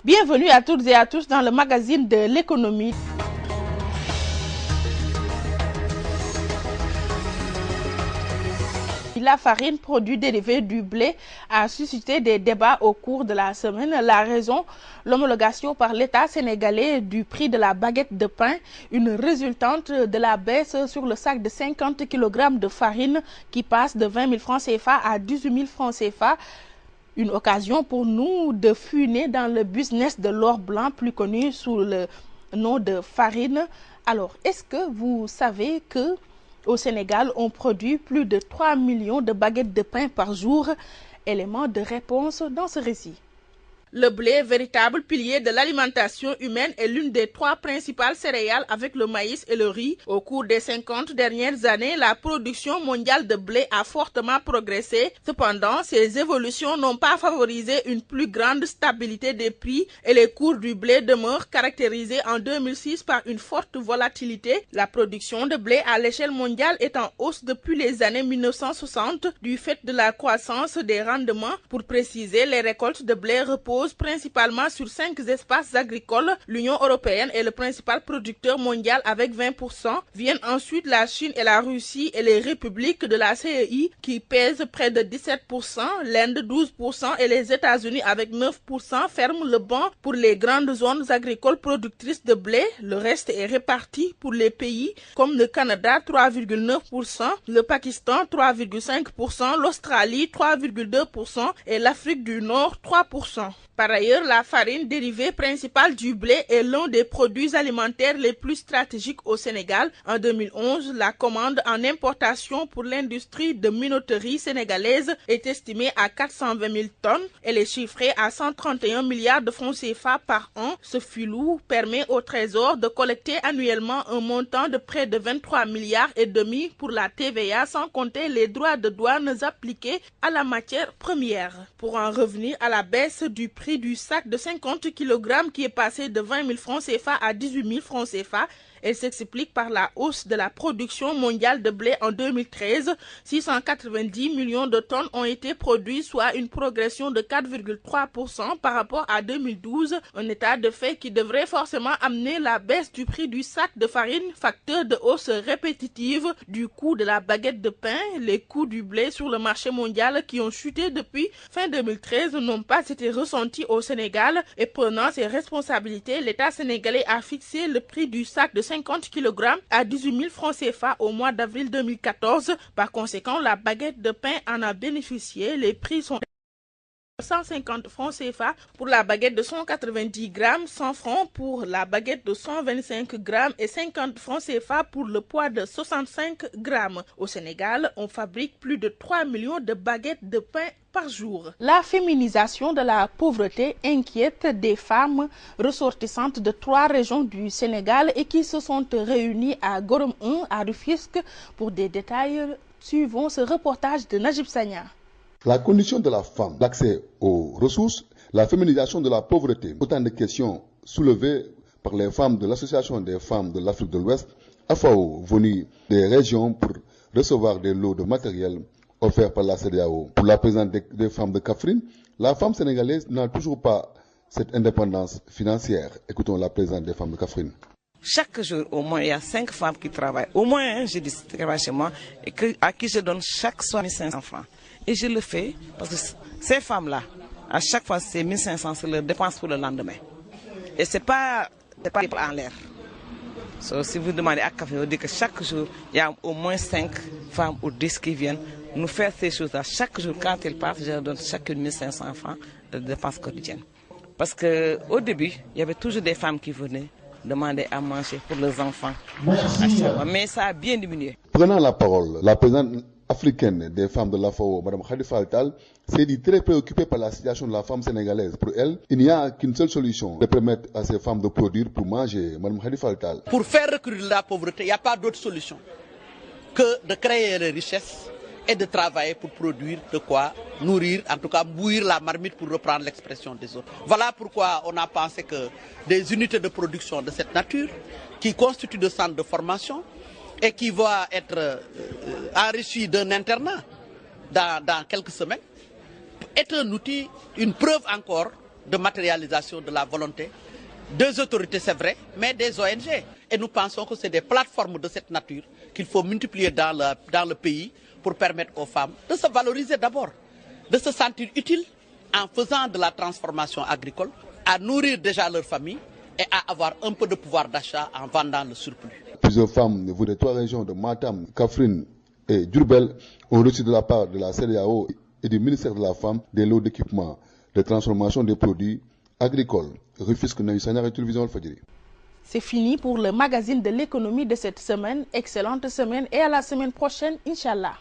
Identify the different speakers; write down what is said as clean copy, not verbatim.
Speaker 1: Bienvenue à toutes et à tous dans le magazine de l'économie. La farine, produit dérivé du blé, a suscité des débats au cours de la semaine. La raison, l'homologation par l'État sénégalais du prix de la baguette de pain, une résultante de la baisse sur le sac de 50 kg de farine qui passe de 20 000 francs CFA à 18 000 francs CFA. Une occasion pour nous de fuiner dans le business de l'or blanc, plus connu sous le nom de farine. Alors, est-ce que vous savez que au Sénégal, on produit plus de 3 millions de baguettes de pain par jour? Élément de réponse dans ce récit. Le blé, véritable pilier de l'alimentation humaine, est l'une des trois principales céréales avec le maïs et le riz. Au cours des 50 dernières années, la production mondiale de blé a fortement progressé. Cependant, ces évolutions n'ont pas favorisé une plus grande stabilité des prix et les cours du blé demeurent caractérisés en 2006 par une forte volatilité. La production de blé à l'échelle mondiale est en hausse depuis les années 1960 du fait de la croissance des rendements. Pour préciser, les récoltes de blé reposent principalement sur 5 espaces agricoles. L'Union européenne est le principal producteur mondial avec 20%. Viennent ensuite la Chine et la Russie et les républiques de la CEI qui pèsent près de 17%, l'Inde 12% et les États-Unis avec 9% ferment le banc pour les grandes zones agricoles productrices de blé. Le reste est réparti pour les pays comme le Canada 3,9%, le Pakistan 3,5%, l'Australie 3,2% et l'Afrique du Nord 3%. Par ailleurs, la farine dérivée principale du blé est l'un des produits alimentaires les plus stratégiques au Sénégal. En 2011, la commande en importation pour l'industrie de minoterie sénégalaise est estimée à 420 000 tonnes. Elle est chiffrée à 131 milliards de francs CFA par an. Ce filou permet au Trésor de collecter annuellement un montant de près de 23 milliards et demi pour la TVA, sans compter les droits de douane appliqués à la matière première. Pour en revenir à la baisse du prix du sac de 50 kg qui est passé de 20 000 francs CFA à 18 000 francs CFA. Elle s'explique par la hausse de la production mondiale de blé en 2013. 690 millions de tonnes ont été produites, soit une progression de 4,3% par rapport à 2012. Un état de fait qui devrait forcément amener la baisse du prix du sac de farine, facteur de hausse répétitive du coût de la baguette de pain. Les coûts du blé sur le marché mondial qui ont chuté depuis fin 2013 n'ont pas été ressentis au Sénégal. Et prenant ses responsabilités, l'État sénégalais a fixé le prix du sac de 50 kg à 18 000 francs CFA au mois d'avril 2014. Par conséquent, la baguette de pain en a bénéficié. Les prix sont 150 francs CFA pour la baguette de 190 grammes, 100 francs pour la baguette de 125 grammes et 50 francs CFA pour le poids de 65 grammes. Au Sénégal, on fabrique plus de 3 millions de baguettes de pain par jour. La féminisation de la pauvreté inquiète des femmes ressortissantes de 3 régions du Sénégal et qui se sont réunies à Gorom 1 à Rufisque. Pour des détails, suivons ce reportage de Najib Sagna.
Speaker 2: La condition de la femme, l'accès aux ressources, la féminisation de la pauvreté, autant de questions soulevées par les femmes de l'Association des femmes de l'Afrique de l'Ouest, AFAO, venues des régions pour recevoir des lots de matériel offerts par la CEDEAO. Pour la présidente des femmes de Kaffrine, la femme sénégalaise n'a toujours pas cette indépendance financière. Écoutons la présidente des femmes de Kaffrine.
Speaker 3: Chaque jour, au moins, il y a 5 femmes qui travaillent. Au moins, je dis, qui travaillent chez moi, et à qui je donne chaque soir 1 500 francs. Et je le fais parce que ces femmes-là, à chaque fois, c'est 1 500, c'est leur dépense pour le lendemain. Et ce n'est pas en l'air. Si vous demandez à Café, vous dites que chaque jour, il y a au moins 5 femmes ou 10 qui viennent nous faire ces choses-là. Chaque jour, quand elles partent, je leur donne chacune 1 500 francs de dépense quotidienne. Parce qu'au début, il y avait toujours des femmes qui venaient demander à manger pour leurs enfants. Mais ça a bien diminué.
Speaker 2: Prenant la parole, la présidente africaine des femmes de l'AFAO, Mme Khalifa Altal, s'est dit très préoccupée par la situation de la femme sénégalaise. Pour elle, il n'y a qu'une seule solution, de permettre à ces femmes de produire pour manger. Mme Khalifa Altal.
Speaker 4: Pour faire recruter la pauvreté, il n'y a pas d'autre solution que de créer les richesses et de travailler pour produire de quoi nourrir, en tout cas bouillir la marmite pour reprendre l'expression des autres. Voilà pourquoi on a pensé que des unités de production de cette nature, qui constituent des centres de formation, et qui va être enrichi d'un internat dans quelques semaines, est un outil, une preuve encore de matérialisation de la volonté. Deux autorités, c'est vrai, mais des ONG. Et nous pensons que c'est des plateformes de cette nature qu'il faut multiplier dans le pays pour permettre aux femmes de se valoriser d'abord, de se sentir utiles en faisant de la transformation agricole, à nourrir déjà leur famille et à avoir un peu de pouvoir d'achat en vendant le surplus.
Speaker 2: Plusieurs femmes venues des 3 régions de Matam, Kaffrine et Diourbel ont reçu de la part de la CEDEAO et du ministère de la Femme des lots d'équipement de transformation des produits agricoles. Rufisque Naï Sanyara, Télévision Walfadjri.
Speaker 1: C'est fini pour le magazine de l'économie de cette semaine. Excellente semaine et à la semaine prochaine, Inch'Allah.